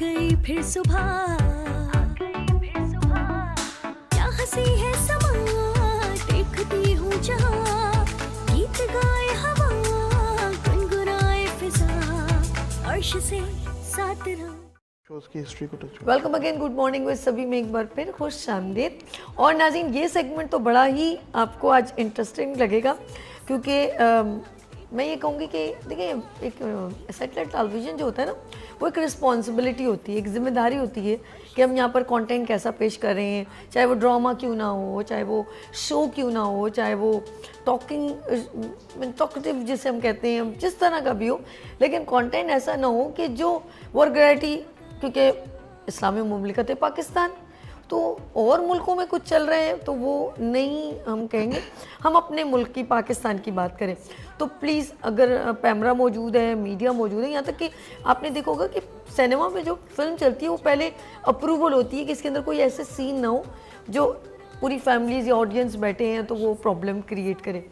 गई फिर सुबह, क्या हंसी है समा, देखती हूँ जहाँ, गीत गाए हवा, गुनगुनाए फिजा, अर्श से साथ रहा। उसकी हिस्ट्री को touch. Welcome again, good morning with सभी में एक बार फिर खुश आमदीद। और नाज़रीन, ये सेगमेंट तो बड़ा ही आपको आज इंटरेस्टिंग लगेगा, क्योंकि मैं ये कहूँगी कि देखिए, एक सैटेलाइट टेलीविज़न जो होता है ना, वो एक रिस्पॉन्सिबिलिटी होती है, एक जिम्मेदारी होती है कि हम यहाँ पर कंटेंट कैसा पेश कर रहे हैं, चाहे वो ड्रामा क्यों ना हो, चाहे वो शो क्यों ना हो, चाहे वो टॉकटिव जिसे हम कहते हैं, जिस तरह का भी हो, लेकिन कंटेंट ऐसा ना हो कि जो वल्गैरिटी, क्योंकि इस्लामी मुमलिकत है पाकिस्तान, तो और मुल्कों में कुछ चल रहे हैं तो वो नहीं हम कहेंगे, हम अपने मुल्क की पाकिस्तान की बात करें। तो प्लीज़, अगर कैमरा मौजूद है, मीडिया मौजूद है, यहाँ तक कि आपने देखा होगा कि सिनेमा में जो फिल्म चलती है वो पहले अप्रूवल होती है कि इसके अंदर कोई ऐसे सीन ना हो जो पूरी फैमिलीज या ऑडियंस बैठे हैं तो वो प्रॉब्लम क्रिएट करे।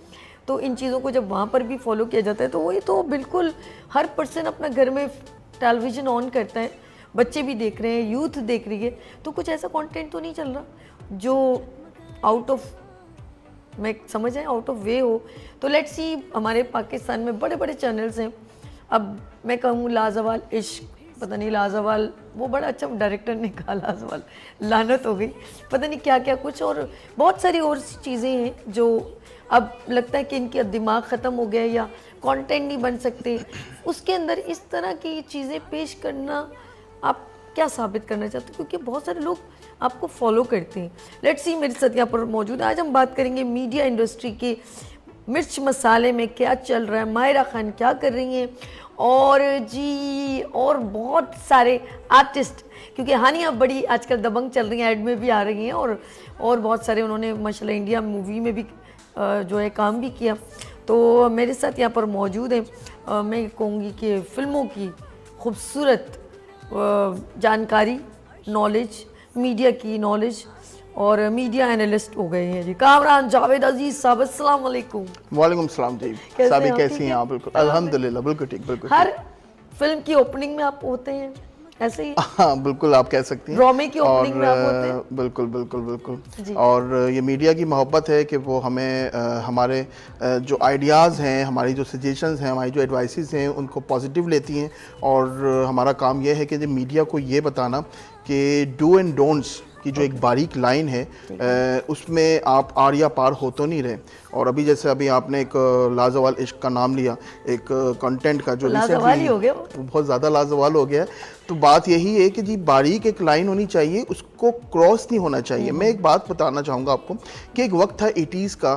तो इन चीज़ों को जब वहाँ पर भी फॉलो किया जाता है तो वही तो बिल्कुल हर पर्सन अपना घर में टेलीविज़न ऑन करता है, बच्चे भी देख रहे हैं, यूथ देख रही है, तो कुछ ऐसा कंटेंट तो नहीं चल रहा जो आउट ऑफ, मैं समझ आए, आउट ऑफ वे हो। तो लेट्स सी, हमारे पाकिस्तान में बड़े बड़े चैनल्स हैं। अब मैं कहूँ लाजवाल इश्क, पता नहीं लाजवाल, वो बड़ा अच्छा डायरेक्टर ने कहा लाजवाल, लानत हो गई, पता नहीं क्या क्या कुछ, और बहुत सारी और चीज़ें हैं जो अब लगता है कि इनकी दिमाग ख़त्म हो गया या कंटेंट नहीं बन सकते। उसके अंदर इस तरह की चीज़ें पेश करना, आप क्या साबित करना चाहते हो? क्योंकि बहुत सारे लोग आपको फॉलो करते हैं। लेट्स सी, मेरे साथ यहाँ पर मौजूद है, आज हम बात करेंगे मीडिया इंडस्ट्री के मिर्च मसाले में क्या चल रहा है, माहिरा खान क्या कर रही हैं, और जी और बहुत सारे आर्टिस्ट, क्योंकि हानिया बड़ी आजकल दबंग चल रही हैं, ऐड में भी आ रही हैं, और बहुत सारे उन्होंने माशाल्लाह इंडिया मूवी में भी जो है काम भी किया। तो मेरे साथ यहाँ पर मौजूद है, मैं कहूँगी कि फ़िल्मों की खूबसूरत जानकारी, नॉलेज, मीडिया की नॉलेज, और मीडिया एनालिस्ट हो गए हैं जी कामरान जावेद अजीज साहब। अस्सलाम वालेकुम। वालेकुम सलाम जी। साबी कैसी हैं आप? बिल्कुल अल्हम्दुलिल्लाह, बिल्कुल ठीक, बिल्कुल। हर फिल्म की ओपनिंग में आप होते हैं ऐसे ही? हाँ बिल्कुल, आप कह सकती हैं। ड्रामे की ओपनिंग में आप होते हैं? बिल्कुल बिल्कुल बिल्कुल। और ये मीडिया की मोहब्बत है कि वो हमें हमारे जो आइडियाज़ हैं, हमारी जो सजेशंस हैं, हमारी जो एडवाइसेस हैं, उनको पॉजिटिव लेती हैं। और हमारा काम यह है कि जब मीडिया को ये बताना कि डू एंड डोंट्स की जो एक बारीक लाइन है, उसमें आप आर या पार हो तो नहीं रहे। और अभी जैसे अभी आपने एक लाजवाल इश्क का नाम लिया, एक कंटेंट का जो लाजवाल ही हो गया, बहुत ज़्यादा लाजवाल हो गया है। तो बात यही है कि जी बारीक एक लाइन होनी चाहिए, उसको क्रॉस नहीं होना चाहिए। मैं एक बात बताना चाहूँगा आपको कि एक वक्त था 80s का,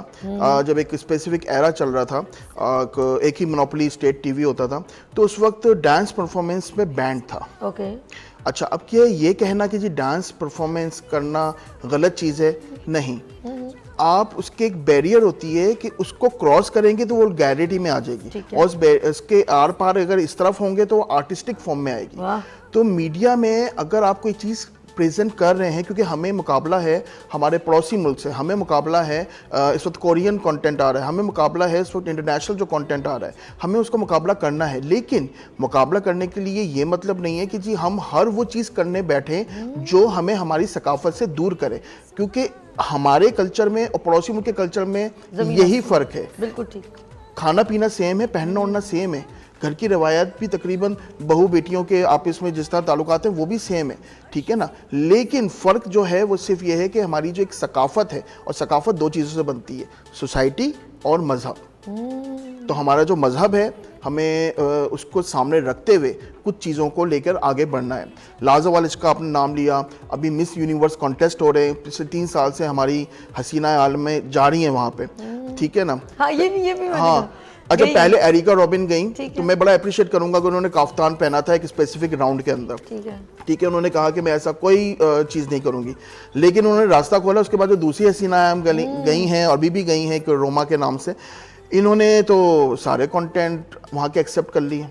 जब एक स्पेसिफिक एरा चल रहा था, एक ही मोनोपोली स्टेट टीवी होता था, तो उस वक्त डांस परफॉर्मेंस में बैंड था। ओके। अच्छा, अब क्या ये कहना कि जी डांस परफॉर्मेंस करना गलत चीज़ है? नहीं, आप उसके एक बैरियर होती है कि उसको क्रॉस करेंगे तो वो वल्गैरिटी में आ जाएगी, और उसके आर पार अगर इस तरफ होंगे तो वो आर्टिस्टिक फॉर्म में आएगी। तो मीडिया में अगर आप कोई चीज़ प्रेजेंट कर रहे हैं, क्योंकि हमें मुकाबला है हमारे पड़ोसी मुल्क से, हमें मुकाबला है इस वक्त कोरियन कंटेंट आ रहा है, हमें मुकाबला है इस वक्त इंटरनेशनल जो कंटेंट आ रहा है, हमें उसको मुकाबला करना है। लेकिन मुकाबला करने के लिए ये मतलब नहीं है कि जी हम हर वो चीज़ करने बैठे जो हमें हमारी सकाफत से दूर करे, क्योंकि हमारे कल्चर में और पड़ोसी मुल्क के कल्चर में यही फ़र्क है। बिल्कुल ठीक। खाना पीना सेम है, पहनना ओढ़ना सेम है, घर की रवायत भी तकरीबन बहू बेटियों के आपस में जिस तरह ताल्लुकात हैं वो भी सेम है, ठीक है ना। लेकिन फ़र्क जो है वो सिर्फ ये है कि हमारी जो एक सकाफ़त है, और सकाफ़त दो चीज़ों से बनती है, सोसाइटी और मज़हब। तो हमारा जो मज़हब है, हमें उसको सामने रखते हुए कुछ चीज़ों को लेकर आगे बढ़ना है। लाजवाल इश्क का आपने नाम लिया, अभी मिस यूनिवर्स कॉन्टेस्ट हो रहे हैं, पिछले 3 साल से हमारी हसीना आलम में जा रही हैं वहाँ पे, ठीक है ना। हाँ, ये भी हाँ, अच्छा, पहले एरिका रॉबिन गई, तो मैं बड़ा अप्रिशिएट करूंगा कि उन्होंने काफ्तान पहना था एक स्पेसिफिक राउंड के अंदर, ठीक है। उन्होंने कहा कि मैं ऐसा कोई चीज़ नहीं करूंगी, लेकिन उन्होंने रास्ता खोला। उसके बाद जो दूसरी हसीना आलम गई हैं और अभी भी गई हैं, रोमा के नाम से, इन्होंने तो सारे कंटेंट वहाँ के एक्सेप्ट कर लिए,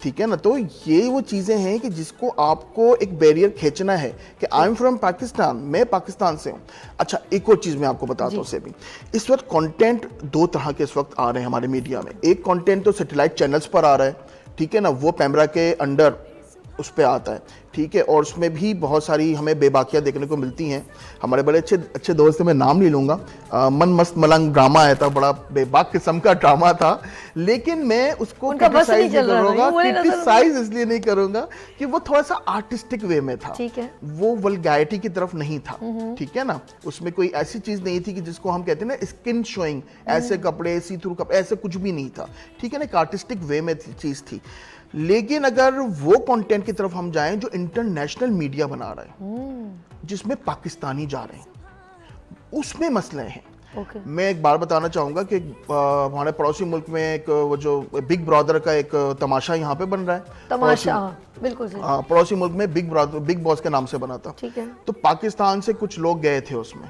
ठीक है ना। तो ये वो चीज़ें हैं कि जिसको आपको एक बैरियर खींचना है कि आई एम फ्रॉम पाकिस्तान, मैं पाकिस्तान से हूँ। अच्छा, एक और चीज़ मैं आपको बताता हूँ, भी इस वक्त कंटेंट 2 तरह के इस वक्त आ रहे हैं हमारे मीडिया में। एक कंटेंट तो सैटेलाइट चैनल्स पर आ रहा है, ठीक है ना, वो पैमरा के अंडर उस पे आता है, ठीक है। और उसमें भी बहुत सारी हमें बेबाकियाँ देखने को मिलती हैं। हमारे बड़े अच्छे अच्छे दोस्त हैं, मैं नाम नहीं लूँगा, मन मस्त मलंग ड्रामा आया था, बड़ा बेबाक किस्म का ड्रामा था, लेकिन मैं उसको क्रिटिसाइज नहीं करूँगा, क्रिटिसाइज इसलिए नहीं करूँगा कि वो थोड़ा सा आर्टिस्टिक वे में था, ठीक है, वो वल्गैरिटी की तरफ नहीं था, ठीक है ना। उसमें कोई ऐसी चीज नहीं थी कि जिसको हम कहते हैं ना स्किन शोइंग, ऐसे कपड़े, सी थ्रू कपड़े, ऐसे कुछ भी नहीं था, ठीक है ना, एक आर्टिस्टिक वे में चीज थी। लेकिन अगर वो कंटेंट की तरफ हम जाएं जो इंटरनेशनल मीडिया बना रहा है, जिसमें पाकिस्तानी जा रहे हैं, उसमें मसले हैं। मैं एक बार बताना चाहूंगा कि हमारे पड़ोसी मुल्क में एक वो जो बिग ब्रदर का एक तमाशा यहाँ पे बन रहा है, तमाशा, बिल्कुल सही, पड़ोसी मुल्क में बिग बॉस के नाम से बना था, ठीक है। तो पाकिस्तान से कुछ लोग गए थे उसमें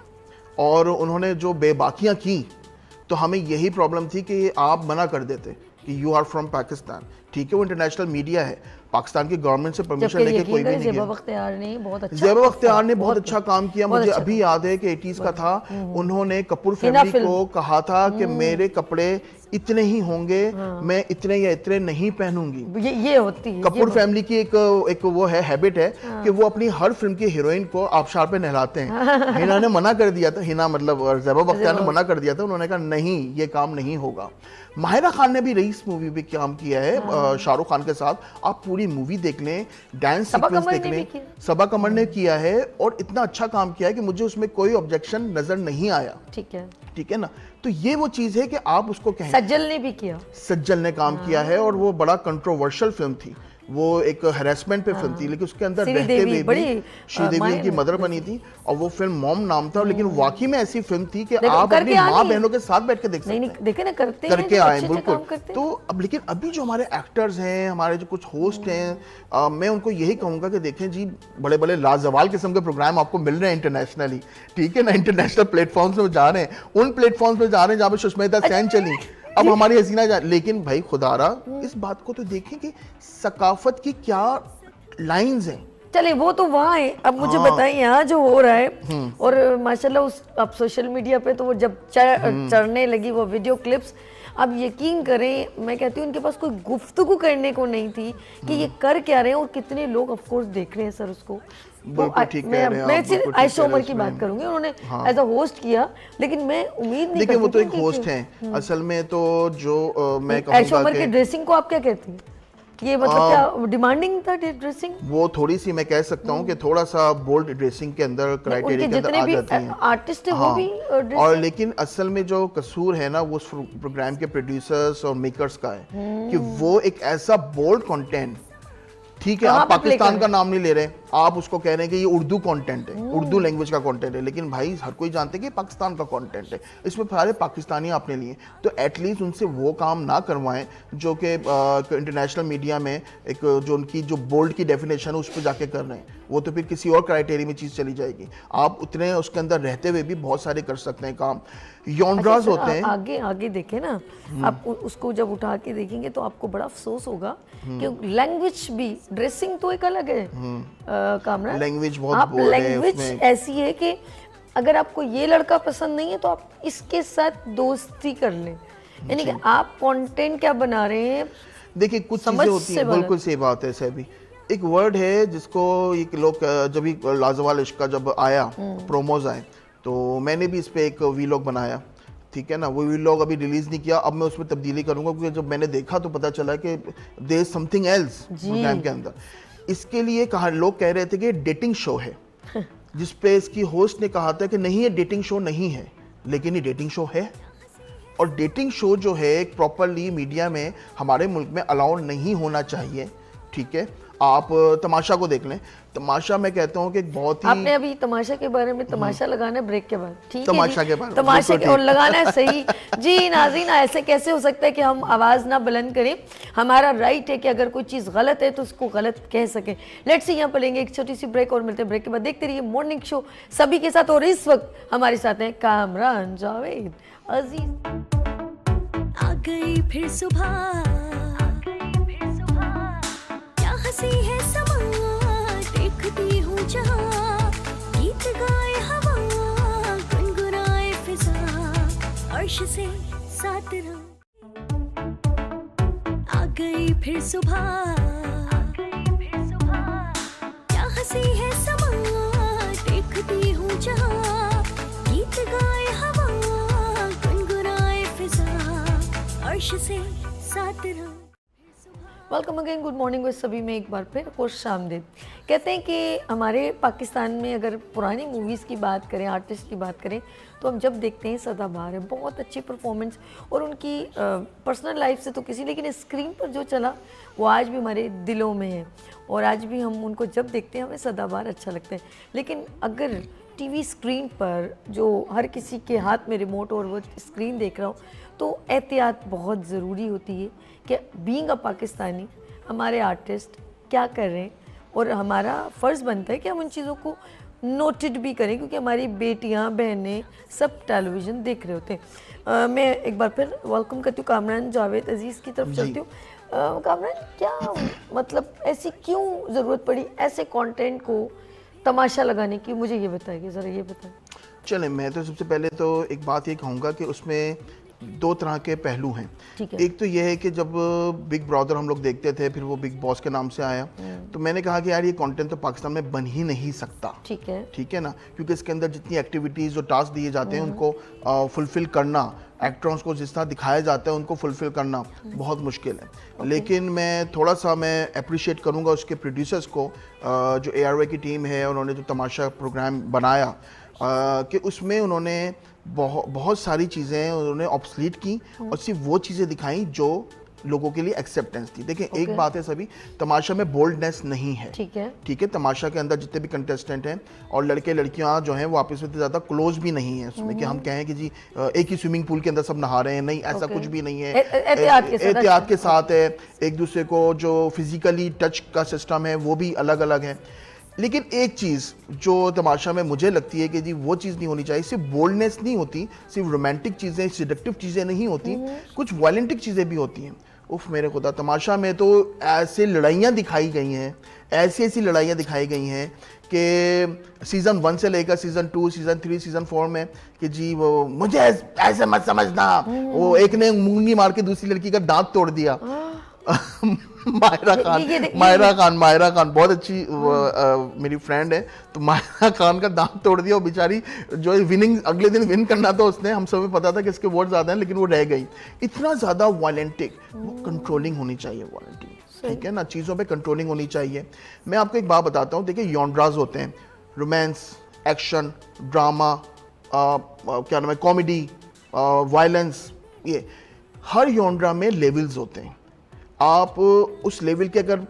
और उन्होंने जो बेबाकियां की, तो हमें यही प्रॉब्लम थी कि आप मना कर देते कि यू आर फ्रॉम पाकिस्तान, ठीक है, वो इंटरनेशनल मीडिया है, पाकिस्तान की गवर्नमेंट से परमिशन लेके कोई भी नहीं गया। ज़ेबा बख्तियार ने बहुत अच्छा काम किया, मुझे अभी याद है कि 80s का था, उन्होंने कपूर फैमिली को कहा था कि मेरे कपड़े इतने ही होंगे, मैं इतने या इतने नहीं पहनूंगी। ये होती है कपूर फैमिली की एक वो है, हैबिट है कि वो अपनी हर फिल्म की हीरोइन को आबशार पे नहलाते हैं। हिना ने मना कर दिया था, हिना मतलब ज़ेबा बख्तियार ने मना कर दिया था, उन्होंने कहा नहीं ये काम नहीं होगा। माहिरा खान ने भी रईस मूवी पे काम किया है शाहरुख खान के साथ, आप पूरी मूवी देख लें, डांस सीक्वेंस देख लें, सबा कमर ने किया है और इतना अच्छा काम किया है कि मुझे उसमें कोई ऑब्जेक्शन नजर नहीं आया, ठीक है ना। तो ये वो चीज है कि आप उसको कहें। सज्जल ने भी किया, सज्जल ने काम किया है और वो बड़ा कंट्रोवर्शियल फिल्म थी, वो एक हैरेसमेंट पे फिल्म थी, लेकिन उसके अंदर रहते हुए भी श्रीदेवी उनकी मदर बनी थी और वो फिल्म मॉम नाम था, लेकिन वाकई में ऐसी फिल्म थी कि आप अपनी माँ बहनों के साथ बैठ के देख सकते हैं, देखे ना, करके आए बिल्कुल। तो अब लेकिन अभी जो हमारे एक्टर्स हैं, हमारे जो कुछ होस्ट हैं, मैं उनको यही कहूंगा कि देखें जी, बड़े बड़े लाजवाल किस्म के प्रोग्राम आपको मिल रहे हैं इंटरनेशनली, ठीक है ना, इंटरनेशनल प्लेटफॉर्म्स में जा रहे हैं, उन प्लेटफॉर्म्स में जा रहे हैं जहाँ पे सुष्मिता सेन चली, अब हमारी हसीना लेकिन भाई खुदारा इस बात को तो देखें कि सकाफत की क्या लाइंस हैं। चले वो तो वहाँ है, अब मुझे बताइए यहाँ जो हो रहा है, और माशाल्लाह उस अब सोशल मीडिया पे तो वो जब चढ़ने लगी वो वीडियो क्लिप्स, अब यकीन करें, मैं कहती हूँ उनके पास कोई गुफ्तगू करने को नहीं थी कि ये कर क्या रहे हैं और कितने लोग ऑफ कोर्स देख रहे हैं सर उसको। मैं सिर्फ आयशा उमर की बात करूंगी, उन्होंने एज अ होस्ट किया, लेकिन मैं उम्मीद नहीं करती, वो तो एक होस्ट हैं असल में, तो जो मैं कहूंगा आयशा उमर की ड्रेसिंग को आप क्या कहती हैं? ये मतलब क्या डिमांडिंग था ड्रेसिंग? वो थोड़ी सी मैं कह सकता हूँ कि थोड़ा सा बोल्ड ड्रेसिंग के अंदर, क्राइटेरिया के अंदर आ जाती हैं आर्टिस्ट है, वो भी और लेकिन असल में जो कसूर है ना वो प्रोग्राम के प्रोड्यूसर्स और मेकर्स का है कि वो एक ऐसा बोल्ड कंटेंट, ठीक है, आप पाकिस्तान का नाम नहीं ले रहे, आप उसको कह रहे हैं कि ये उर्दू कंटेंट है, उर्दू लैंग्वेज का कंटेंट है, लेकिन भाई हर कोई जानते हैं कि पाकिस्तान का कंटेंट है, इसमें सारे पाकिस्तानी आपने लिए, तो एटलीस्ट उनसे वो काम ना करवाएं जो कि इंटरनेशनल मीडिया में एक जो उनकी जो बोल्ड की डेफिनेशन है उस पर जाके कर रहे हैं, वो तो फिर किसी और क्राइटेरिया में चीज़ चली जाएगी। आप उतने उसके अंदर रहते हुए भी बहुत सारे कर सकते हैं काम, यॉन्ड्रास होते हैं। आगे देखें ना, आप उसको जब उठा के देखेंगे तो आपको बड़ा अफसोस होगा कि लैंग्वेज भी, ड्रेसिंग तो एक अलग है कामरान, लैंग्वेज बहुत आप लैंग्वेज ऐसी है कि अगर आपको ये लड़का पसंद नहीं है तो आप इसके साथ दोस्ती कर लें, यानी कि आप कंटेंट क्या बना रहे हैं। देखिए कुछ चीजें होती हैं, बिल्कुल सही बात है सभी। एक वर्ड है जिसको एक लोग जब भी लाजवाल इश्क का जब आया प्रोमोज आए, तो मैंने भी इस पे एक वीलॉग बनाया, ठीक है ना, वो वीलॉग अभी रिलीज नहीं किया, अब मैं उसमें तब्दीली करूंगा क्योंकि जब मैंने देखा तो पता चला कि there is something else program के अंदर। इसके लिए कहा, लोग कह रहे थे कि डेटिंग शो है, जिस पे इसकी होस्ट ने कहा था कि नहीं ये डेटिंग शो नहीं है, लेकिन ये डेटिंग शो है। और डेटिंग शो जो है एक प्रॉपरली मीडिया में हमारे मुल्क में अलाउड नहीं होना चाहिए, ठीक है। आप तमाशा को देख लें, तमाशा मैं कहता हूँ कि बहुत ही, आपने अभी तमाशा के बारे में, तमाशा लगाना है ब्रेक के बाद, ठीक है, तमाशा के बारे तमाशा के और लगाना है सही जी। नाज़रीन, ऐसे कैसे हो सकता है कि हम आवाज़ ना बुलंद करें, हमारा राइट है कि अगर कोई चीज़ गलत है तो उसको गलत कह सकें। लेट्स सी, यहाँ पर लेंगे एक छोटी सी ब्रेक और मिलते हैं ब्रेक के बाद। देखते रहिए मॉर्निंग शो सभी के साथ, और इस वक्त हमारे साथ हैं कामरान जावेद अजीज। आ गई फिर सुबह, हंसी है समा, देखती हूँ जहाँ, गीत गाए हवा, गुनगुनाए फिजा, अर्श से साथ रहो। आ गई फिर सुबह, तरह। Welcome again, good morning with सभी में एक बार फिर खुश आमदीद। कहते हैं कि हमारे पाकिस्तान में अगर पुरानी मूवीज़ की बात करें, आर्टिस्ट की बात करें, तो हम जब देखते हैं सदाबहार है, बहुत अच्छी परफॉर्मेंस, और उनकी पर्सनल लाइफ से तो किसी, लेकिन स्क्रीन पर जो चला वो आज भी हमारे दिलों में है, और आज भी हम उनको जब देखते हैं हमें सदाबहार अच्छा लगता है। लेकिन अगर टीवी स्क्रीन पर जो हर किसी के हाथ में रिमोट और वो स्क्रीन देख रहा हो, तो एहतियात बहुत ज़रूरी होती है कि बीइंग अ पाकिस्तानी हमारे आर्टिस्ट क्या कर रहे हैं, और हमारा फ़र्ज़ बनता है कि हम उन चीज़ों को नोटेड भी करें, क्योंकि हमारी बेटियां बहनें सब टेलीविज़न देख रहे होते हैं। मैं एक बार फिर वेलकम करती हूँ कामरान जावेद अजीज़ की तरफ चलती हूँ। कामरान, क्या मतलब ऐसी क्यों ज़रूरत पड़ी ऐसे कंटेंट को तमाशा लगाने की, मुझे ये बताइए ज़रा, ये बताएं। चलें, मैं तो सबसे पहले तो एक बात ये कहूँगा कि उसमें दो तरह के पहलू हैं। ठीक है। एक तो यह है कि जब बिग ब्रदर हम लोग देखते थे, फिर वो बिग बॉस के नाम से आया, तो मैंने कहा कि यार ये कंटेंट तो पाकिस्तान में बन ही नहीं सकता। ठीक है ना, क्योंकि इसके अंदर जितनी एक्टिविटीज़ और टास्क दिए जाते हैं उनको फुलफिल करना, एक्टर्स को जिस तरह दिखाया जाता है उनको फुलफिल करना बहुत मुश्किल है। लेकिन मैं थोड़ा सा अप्रिशिएट करूँगा उसके प्रोड्यूसर्स को, जो ARY की टीम है, उन्होंने जो तमाशा प्रोग्राम बनाया, कि उसमें उन्होंने बहुत सारी चीज़ें उन्होंने ऑब्सलीट की और सिर्फ वो चीज़ें दिखाई जो लोगों के लिए एक्सेप्टेंस थी। देखें, एक बात है, सभी तमाशा में बोल्डनेस नहीं है। ठीक है, तमाशा के अंदर जितने भी कंटेस्टेंट हैं और लड़के लड़कियां जो हैं वो आपस में ज़्यादा क्लोज भी नहीं है उसमें कि हम कहें कि जी एक ही स्विमिंग पूल के अंदर सब नहा रहे हैं, नहीं, ऐसा कुछ भी नहीं है। एहतियात के साथ है, एक दूसरे को जो फिजिकली टच का सिस्टम है वो भी अलग अलग है। लेकिन एक चीज़ जो तमाशा में मुझे लगती है कि जी वो चीज़ नहीं होनी चाहिए, सिर्फ बोल्डनेस नहीं होती, सिर्फ रोमांटिक चीज़ें, सिडक्टिव चीज़ें नहीं होती, कुछ वायलेंटिक चीज़ें भी होती हैं। उफ मेरे खुदा, तमाशा में तो ऐसे लड़ाइयाँ दिखाई गई हैं, ऐसी लड़ाइयाँ दिखाई गई हैं कि सीज़न 1 से लेकर सीज़न 2, सीज़न 3, सीज़न 4 में कि जी वो मुझे ऐसे मत समझना, वो एक ने मुंगी मार के दूसरी लड़की का दांत तोड़ दिया। मायरा खान बहुत अच्छी मेरी फ्रेंड है, तो मायरा खान का दांत तोड़ दिया, वो बेचारी जो विनिंग अगले दिन विन करना था उसने, हम सब पता था कि इसके वोट ज़्यादा हैं लेकिन वो रह गई। इतना ज़्यादा वायलेंटिक, वो कंट्रोलिंग होनी चाहिए वायलेंटिक, ठीक है ना, चीज़ों पे कंट्रोलिंग होनी चाहिए। मैं आपको एक बात बताता हूँ, देखिए जॉनरास होते हैं, रोमांस, एक्शन, ड्रामा, क्या नाम है, कॉमेडी, वायलेंस, ये हर जॉनरा में लेवल्स होते हैं। आप उस लेवल के अगर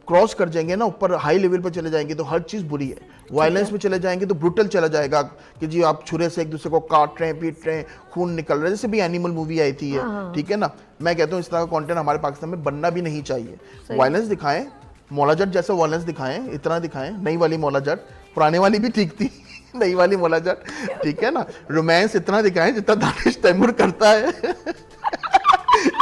क्रॉस कर जाएंगे ना, ऊपर हाई लेवल पर चले जाएंगे तो हर चीज़ बुरी है। वायलेंस में चले जाएंगे तो ब्रूटल चला जाएगा कि जी आप छुरे से एक दूसरे को काट रहे हैं, पीट रहे हैं, खून निकल रहा है, जैसे भी एनिमल मूवी आई थी, ठीक है ना। मैं कहता हूँ इस तरह का कंटेंट हमारे पाकिस्तान में बनना भी नहीं चाहिए। वायलेंस दिखाएं, मौला जट जैसा वायलेंस दिखाएं, इतना दिखाएं, नई वाली मौला जट, पुराने वाली भी ठीक थी, नई वाली मौला जट, ठीक है ना। रोमांस इतना दिखाएं जितना दानिश तैमूर करता है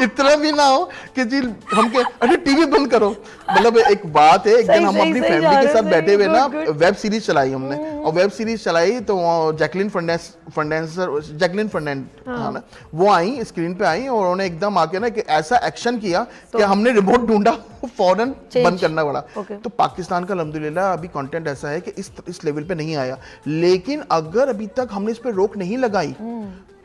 इतना भी ना हो कि जी हम के अरे टीवी बंद करो। मतलब एक बात है, एक दिन हम अपनी फैमिली के साथ बैठे हुए ना वेब सीरीज चलाई हमने, और वेब सीरीज चलाई तो जैकलिन फर्नांडिस हाँ ना, वो आई स्क्रीन पे आई और उन्होंने एकदम आके ना कि ऐसा एक्शन किया कि हमने रिमोट ढूंढा, फौरन बंद करना पड़ा। तो पाकिस्तान का अल्हम्दुलिल्लाह अभी कंटेंट ऐसा है कि इस लेवल पे नहीं आया, लेकिन अगर अभी तक हमने इस पे रोक नहीं लगाई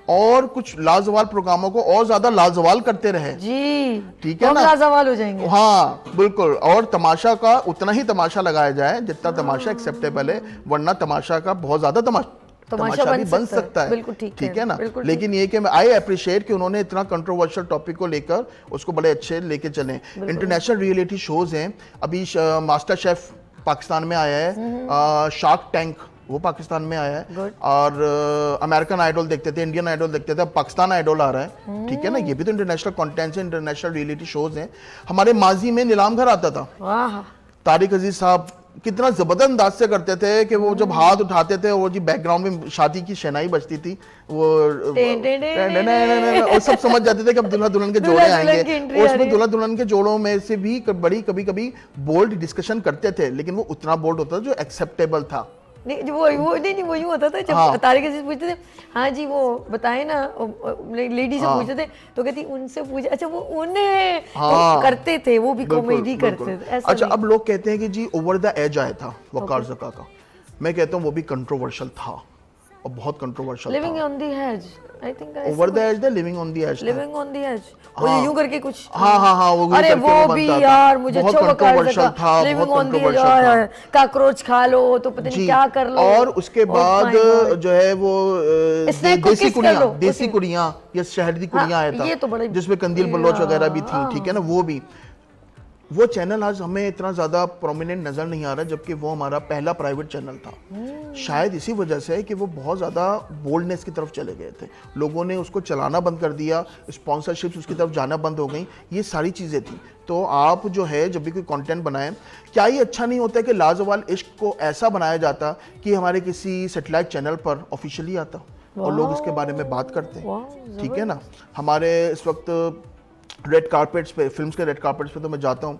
और कुछ लाजवाल प्रोग्रामों को और ज्यादा लाजवाल करते रहे जी, ठीक है ना, लाजवाल हो जाएंगे। हाँ बिल्कुल, और तमाशा का उतना ही तमाशा लगाया जाए जितना तमाशा एक्सेप्टेबल है, वरना तमाशा का बहुत ज्यादा तमाशा भी बन सकता है, ठीक है ना। लेकिन ये कि आई अप्रिशिएट कि उन्होंने इतना कंट्रोवर्शियल टॉपिक को लेकर उसको बड़े अच्छे लेके चले। इंटरनेशनल रियलिटी शोज हैं, अभी मास्टर शेफ पाकिस्तान में आया है, शार्क टैंक वो पाकिस्तान में आया है, और अमेरिकन आइडल देखते थे, इंडियन आइडल देखते थे, अब पाकिस्तान आइडल आ रहा है, ठीक है ना। ये भी तो इंटरनेशनल कंटेंट है, इंटरनेशनल रियलिटी शोज हैं। हमारे माजी में नीलाम घर आता था, तारिक अजीज साहब कितना जबरदस्त अंदाज से करते थे कि वो जब हाथ उठाते थे और जी बैकग्राउंड में शादी की शहनाई बजती थी, वो और सब समझ जाते थे कि अब दुल्हा दुल्हन के जोड़े आएंगे, और उसमें दुल्हा दुल्हन के जोड़ों में से भी बड़ी कभी कभी बोल्ड डिस्कशन करते थे, लेकिन वो उतना बोल्ड होता था जो एक्सेप्टेबल था। नहीं वो यूं होता था जब तारिक अजीज पूछते थे, हाँ जी वो बताए ना, लेडी से पूछते थे तो कहती उनसे पूछे, अच्छा वो उन्हें करते थे, वो भी कॉमेडी करते थे। अच्छा, अब लोग कहते हैं कि जी ओवर द एज आया था वकार ज़का का, मैं कहता हूँ वो भी कंट्रोवर्शियल था और बहुत controversial, living on the edge I think over the edge, the living on the edge. Living on the edge, वो यूं करके कुछ, हाँ वो यूं अरे करके वो भी बनता था। यार मुझे बहुत अच्छा वो कंट्रोवर्शियल था, लिविंग बहुत ऑन द एज, कंट्रोवर्शियल था। काकरोच खा लो तो पता नहीं जी। क्या कर लो। और उसके Oh बाद my God। जो है वो स्नैक को देसी किस कर कुड़ियाँ, लो, देसी उसी- कुड़ियाँ या शहर की कुड़ियाँ आया था, ये तो बड़े- जिसमें कंदील बलोच वगैरह भी थी, हाँ। ठीक है ना, वो भी। वो चैनल आज हमें इतना ज्यादा प्रोमिनेंट नजर नहीं आ रहा, जबकि वो हमारा पहला प्राइवेट चैनल था। शायद इसी वजह से कि वो बहुत ज्यादा बोल्डनेस की तरफ चले गए थे, लोगों ने उसको चलाना बंद कर दिया, स्पॉन्सरशिप्स उसकी तरफ जाना बंद हो गई, ये सारी चीजें थी। तो आप जो है जब भी कोई कंटेंट बनाएं, क्या ये अच्छा नहीं होता है कि लाजवाल इश्क को ऐसा बनाया जाता कि हमारे किसी सैटेलाइट चैनल पर ऑफिशियली आता और लोग इसके बारे में बात करते हैं, ठीक है ना। हमारे इस वक्त रेड कारपेट्स पे, फिल्म्स के रेड कारपेट्स पे तो मैं जाता हूँ,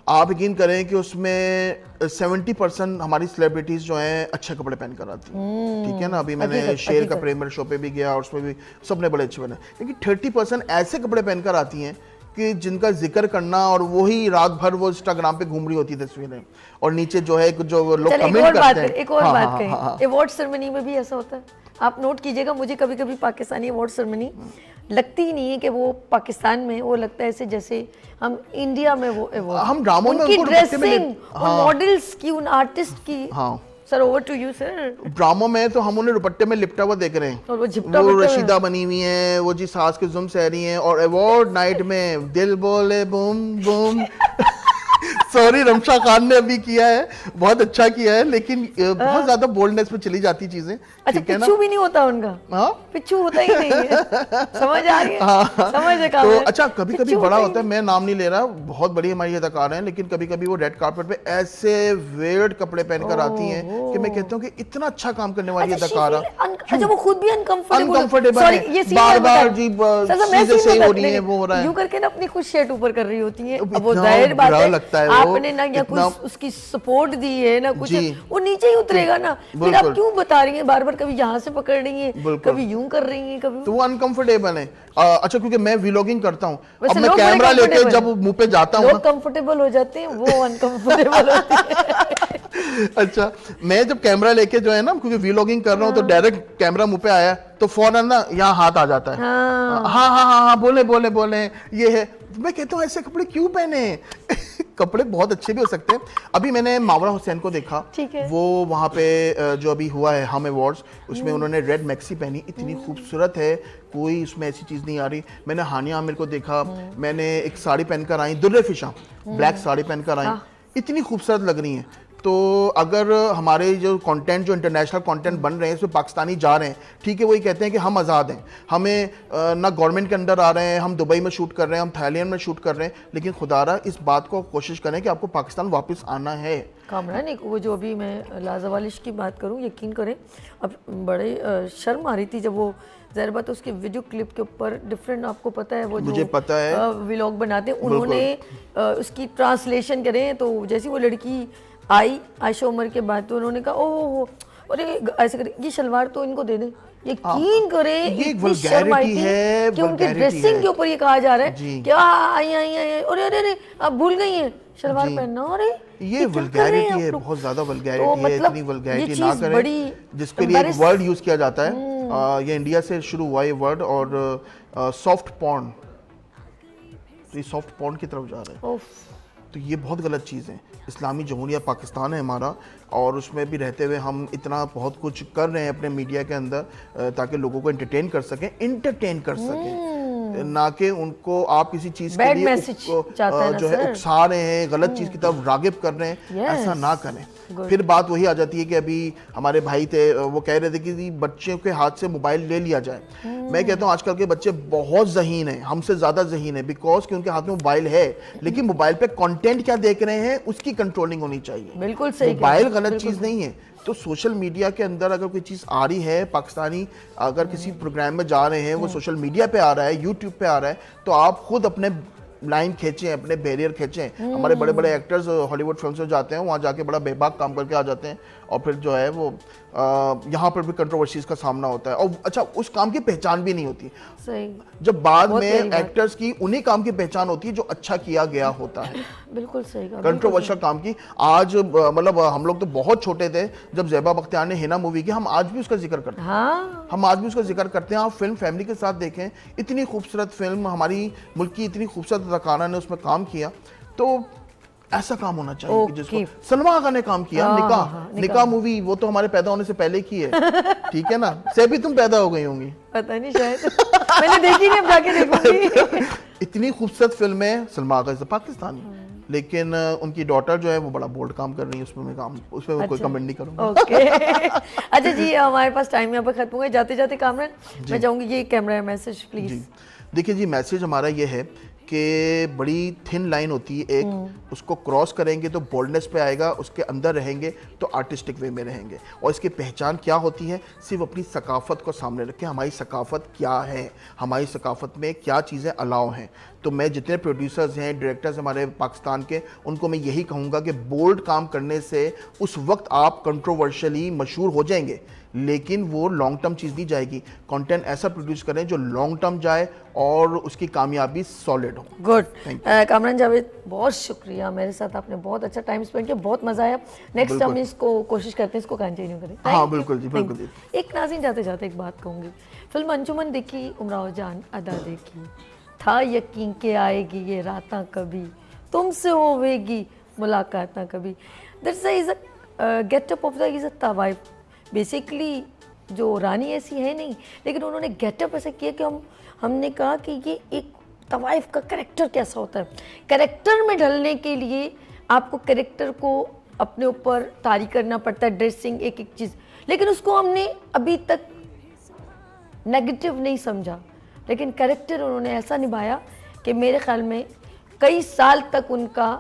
आप यकीन करें कि उसमें 70% हमारी सेलिब्रिटीज जो हैं अच्छे कपड़े पहन कर आती हैं, ठीक है ना। अभी मैंने शेर का प्रीमियर शो पे भी गया और उसमें भी सबने बड़े अच्छे बने, लेकिन 30% ऐसे कपड़े पहनकर आती हैं कि जिनका जिक्र करना, और वही रात भर वो इंस्टाग्राम पे घूम रही होती है तस्वीरें, और नीचे जो है जो लोग कमेंट करते हैं। एक और बात करें, अवार्ड सेरेमनी में भी ऐसा होता है, आप नोट कीजिएगा, मुझे कभी कभी पाकिस्तानी अवार्ड सेरेमनी लगती ही नहीं है कि वो पाकिस्तान में, वो लगता है ऐसे जैसे हम इंडिया में वो अवार्ड, हम ड्रामों में उनकी उनको दुपट्टे में ड्रेसिंग, उन मॉडल्स की, उन आर्टिस्ट की। हाँ sir over to you sir. ड्रामों में तो हम उन्हें दुपट्टे में लिपटा हुआ देख रहे हैं, और वो झिपटा वो बिपटा रशीदा बनी हुई है, वो जी सास के जुम सह रही हैं, और अवार्ड नाइट में दिल बोले boom boom. Sorry, Ramsha Khan ने अभी किया है, बहुत अच्छा किया है, लेकिन बहुत ज्यादा बोल्डनेस में चली जाती चीजें, अच्छा, ठीक है ना। पिच्छू भी नहीं होता उनका, हाँ पिच्छू होता ही नहीं है। समझ आ रही है, समझ है तो अच्छा, कभी कभी बड़ा होता है, मैं नाम नहीं ले रहा, बहुत बड़ी हमारी अदाकार हैं, लेकिन कभी कभी वो रेड कार्पेट पे ऐसे वेयर्ड कपड़े पहनकर आती हैं कि मैं कहता हूँ कि इतना अच्छा काम करने वाली अदाकार है, अच्छा वो खुद भी अनकंफर्टेबल सॉरी, है, ये सीन बार मैं बार बताऊं। जी सर, मैं चीजें सीन सही हो बता- रही हैं, वो हो रहा है, यूं करके ना अपनी खुद शर्ट ऊपर कर रही होती हैं, अब वो इतना जाहिर बात बुरा है, लगता है वो, आपने ना या कुछ उसकी सपोर्ट दी है ना कुछ, जी। वो नीचे ही उतरेगा ना, फिर आप क्यों बता रही हैं बार बार, कभी यहाँ से पकड़ रही हैं, कभी यूं कर रही हैं, कभी तो वो अनकंफर्टेबल है। अच्छा, क्योंकि मैं व्लॉगिंग करता हूँ, अब वैसे मैं लोग बड़े कैमरा लेके comfortable जब मुंह पे जाता हूँ लोग कंफर्टेबल हो जाते हैं, वो अनकंफर्टेबल होते हैं। अच्छा, मैं जब कैमरा लेके जो है ना, क्योंकि व्लॉगिंग कर रहा हूँ, तो डायरेक्ट कैमरा मुंह पे आया तो फौरन ना यहाँ हाथ आ जाता है, हाँ बोले ये है। मैं कहता हूँ ऐसे कपड़े क्यों पहने। कपड़े बहुत अच्छे भी हो सकते हैं। अभी मैंने मावरा हुसैन को देखा, ठीक है। वो वहाँ पे जो अभी हुआ है हम अवार्ड्स, उसमें उन्होंने रेड मैक्सी पहनी, इतनी खूबसूरत है, कोई उसमें ऐसी चीज़ नहीं आ रही। मैंने हानिया आमिर को देखा, मैंने एक साड़ी पहनकर आई, दुर्रे फिशा ब्लैक साड़ी पहनकर आई, इतनी खूबसूरत लग रही हैं। तो अगर हमारे जो कंटेंट, जो इंटरनेशनल कंटेंट बन रहे हैं, इसमें पाकिस्तानी जा रहे हैं, ठीक है, वही कहते हैं कि हम आज़ाद हैं, हमें ना गवर्नमेंट के अंडर आ रहे हैं, हम दुबई में शूट कर रहे हैं, हम थाईलैंड में शूट कर रहे हैं, लेकिन खुदारा इस बात को कोशिश करें कि आपको पाकिस्तान वापस आना है। कामरान, एक वो जो अभी मैं लाजवालिश की बात करूं, यकीन करें अब बड़े शर्म आ रही थी जब वो, ज़ाहिर बात है उसके वीडियो क्लिप के ऊपर डिफरेंट, आपको पता है वो मुझे पता है व्लॉग बनाते हैं, उन्होंने उसकी ट्रांसलेशन करें, तो जैसी वो लड़की आई आयशा उमर के बाद, तो उन्होंने कहा ओह अरे ऐसे करे, ये शलवार तो इनको दे दें, यकीन करें ये इतनी शर्म आई थी है, कि उनकी ड्रेसिंग के ऊपर ये कहा जा रहा है कि आई अरे आप भूल गई हैं शलवार पहनना, अरे ये वल्गैरिटी है, बहुत ज्यादा वल्गैरिटी है, इतनी वल्गैरिटी ना करें, जिसके लिए एक वर्ड यूज किया जाता है, ये इंडिया से शुरू हुआ ये वर्ड, और सॉफ्ट पॉर्न, तो ये सॉफ्ट पॉर्न की तरफ जा रहा है, तो ये बहुत गलत चीज़ है। इस्लामी जमहूरिया पाकिस्तान है हमारा, और उसमें भी रहते हुए हम इतना बहुत कुछ कर रहे हैं अपने मीडिया के अंदर, ताकि लोगों को एंटरटेन कर सकें, ना कि उनको आप किसी चीज़ के लिए जो है उकसा रहे हैं, गलत चीज़ की तरफ रागिब कर रहे हैं, ऐसा ना करें। फिर बात वही आ जाती है कि अभी हमारे भाई थे, वो कह रहे थे कि बच्चों के हाथ से मोबाइल ले लिया जाए। मैं कहता हूँ आजकल के बच्चे बहुत ज़हीन हैं, हमसे ज़्यादा ज़हीन है, बिकॉज कि उनके हाथ में मोबाइल है, लेकिन मोबाइल पे कंटेंट क्या देख रहे हैं उसकी कंट्रोलिंग होनी चाहिए। बिल्कुल सही, मोबाइल गलत चीज़ नहीं है। तो सोशल मीडिया के अंदर अगर कोई चीज़ आ रही है, पाकिस्तानी अगर किसी प्रोग्राम में जा रहे हैं, वो सोशल मीडिया पे आ रहा है, यूट्यूब पे आ रहा है, तो आप खुद अपने लाइन खींचे, अपने बैरियर खींचे। हमारे बड़े बड़े एक्टर्स हॉलीवुड फिल्म से जाते हैं, वहाँ जाके बड़ा बेबाक काम करके आ जाते हैं, और फिर जो है वो यहाँ पर भी कंट्रोवर्सीज का सामना होता है, और अच्छा उस काम की पहचान भी नहीं होती। सही, जब बाद बहुत में सही बात। एक्टर्स की उन्हीं काम की पहचान होती है जो अच्छा किया गया होता है, बिल्कुल सही कहा, कंट्रोवर्शियल काम की। आज मतलब हम लोग तो बहुत छोटे थे जब ज़ेबा बख्तियार ने हिना मूवी की, हम आज भी उसका जिक्र करते हैं। हाँ, हम आज भी उसका जिक्र करते हैं। आप फिल्म फैमिली के साथ देखें, इतनी खूबसूरत फिल्म, हमारी मुल्क की इतनी खूबसूरत अदाकारा ने उसमें काम किया, तो ऐसा काम होना चाहिए कि जिसको सलमा आगा ने काम किया। निकाह मूवी वो तो हमारे पैदा होने से पहले की है, ठीक है ना, से भी तुम पैदा हो गई होंगी, पता नहीं शायद मैंने देखी नहीं, अब जाके देखूंगी। इतनी खूबसूरत फिल्म है। सलमा आगा इज पाकिस्तानी, लेकिन उनकी डॉटर जो है वो बड़ा बोल्ड काम कर रही है उसमें, मैं कोई कमेंट नहीं करूंगा। ओके अच्छा जी, हमारे पास टाइम यहाँ पर खत्म हो गया। जाते जाते कामरान, मैं चाहूंगी ये कैमरा मैसेज प्लीज। देखिए जी, मैसेज हमारा ये है कि बड़ी थिन लाइन होती है एक, उसको क्रॉस करेंगे तो बोल्डनेस पे आएगा, उसके अंदर रहेंगे तो आर्टिस्टिक वे में रहेंगे। और इसकी पहचान क्या होती है? सिर्फ अपनी सकाफत को सामने रखें, हमारी सकाफत क्या है, हमारी सकाफत में क्या चीज़ें अलाउ हैं। तो मैं जितने प्रोड्यूसर्स हैं, डायरेक्टर्स हमारे पाकिस्तान के, उनको मैं यही कहूँगा कि बोल्ड काम करने से उस वक्त आप कंट्रोवर्शियली मशहूर हो जाएंगे, लेकिन वो लॉन्ग टर्म चीज़ नहीं जाएगी। कंटेंट ऐसा प्रोड्यूस करें जो लॉन्ग टर्म जाए और उसकी कामयाबी सॉलिड हो। गुड। कामरान जावेद, बहुत शुक्रिया, मेरे साथ आपने बहुत अच्छा टाइम स्पेंड किया, बहुत मजा आया। नेक्स्ट हम इसको कोशिश करते हैं इसको कंटिन्यू करें। हाँ बिल्कुल जी, बिल्कुल जी। एक नाज़रीन, जाते जाते एक बात कहूँगी, फिल्म अंजुमन देखी, उमराव जान अदा देखी, था यकीन के आएगी ये रातां कभी, तुमसे होवेगी मुलाकातां कभी। That's is a getup of the is a तवाइफ। बेसिकली जो रानी ऐसी है नहीं, लेकिन उन्होंने गेटअप ऐसे किया कि हमने कहा कि ये एक तवाइफ का कैरेक्टर कैसा होता है। कैरेक्टर में ढलने के लिए आपको कैरेक्टर को अपने ऊपर तारी करना पड़ता है, ड्रेसिंग एक एक चीज़, लेकिन उसको हमने अभी तक नेगेटिव नहीं समझा, लेकिन कैरेक्टर उन्होंने ऐसा निभाया कि मेरे ख्याल में कई साल तक उनका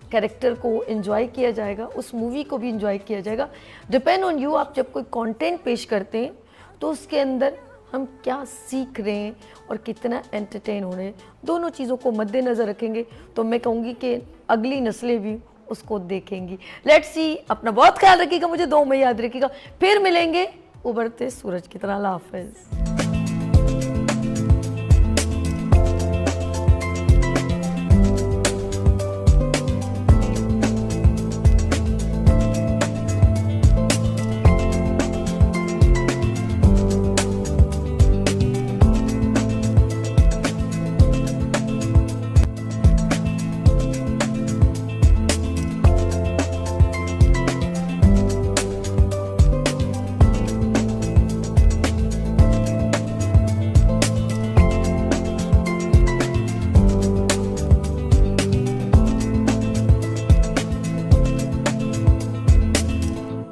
कैरेक्टर को एंजॉय किया जाएगा, उस मूवी को भी एंजॉय किया जाएगा। डिपेंड ऑन यू, आप जब कोई कंटेंट पेश करते हैं तो उसके अंदर हम क्या सीख रहे हैं और कितना एंटरटेन हो रहे हैं, दोनों चीज़ों को मद्देनज़र रखेंगे तो मैं कहूँगी कि अगली नस्लें भी उसको देखेंगी। लेट्स सी, अपना बहुत ख्याल रखिएगा, मुझे 2 मई याद रखिएगा, फिर मिलेंगे उभरते सूरज की तरह। अल्लाह हाफ़िज़।